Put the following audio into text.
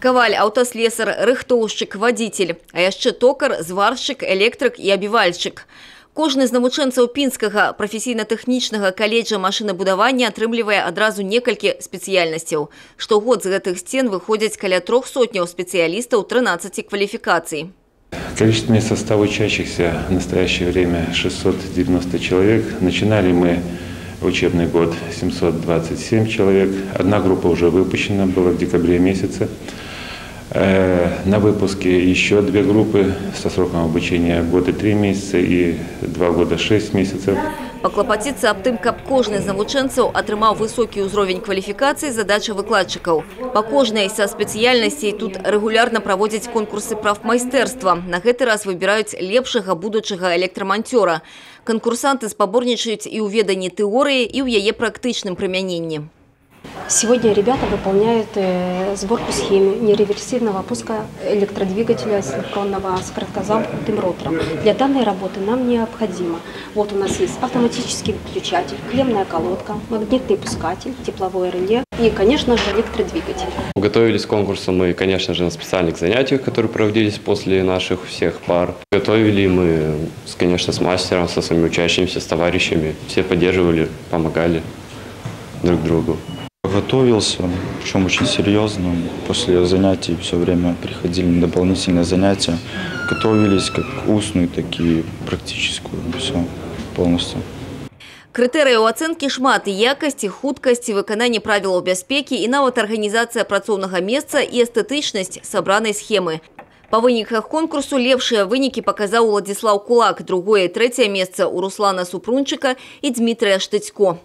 Каваль, аўтаслесар, рыхтоўшчык, вадзіцель, а яшчэ токар, зваршчык, электрык і абівальшчык. Кожны з навучэнцаў Пінскага прафесійна-тэхнічнага каледжа машынабудавання атрымлівае адразу некалькі спецыяльнасцяў. Штогод з гэтых сцен выходзяць каля 300 спецыялістаў 13 кваліфікацый. Количественный состав учащихся в настоящее время 690 человек. Начинали мы учебный год 727 человек. Одна группа уже выпущена была в декабре месяце. На выпуске еще две группы со сроком обучения года 3 месяца и 2 года 6 месяцев. Паклапаціцца аб тым, каб кожны з навучэнцаў атрымаў высокі ўзровень кваліфікацыі, задача выкладчыкаў. Па кожнай са спецыяльнасцей тут рэгулярна праводзяць конкурсы прафмайстэрства. На гэты раз выбіраюць лепшага будучага электраманцёра. Канкурсанты спаборнічаюць і ў веданні тэорыі, і ў яе практычным прымяненні. Сегодня ребята выполняют сборку схемы нереверсивного пуска электродвигателя синхронного с короткозамкнутым ротором. Для данной работы нам необходимо. Вот у нас есть автоматический выключатель, клеммная колодка, магнитный пускатель, тепловое реле и, конечно же, электродвигатель. Готовились к конкурсу мы, конечно же, на специальных занятиях, которые проводились после наших всех пар. Готовили мы, конечно, с мастером, со своими учащимися, с товарищами. Все поддерживали, помогали друг другу. Готовился, причем очень серьезно. После занятий все время приходили на дополнительные занятия. Готовились как устную, так и практическую. Все полностью. Крытэрыяў ацэнкі шмат: і якасць, і хуткасць, і выкананне правілаў бяспекі, і нават арганізацыя працоўнага месца і эстэтычнасць сабранай схемы. Па выніках конкурсу лепшыя вынікі паказаў Уладзіслаў Кулак, другое і трэцяе месца у Руслана Супрунчыка і Дмітрыя Штыцько.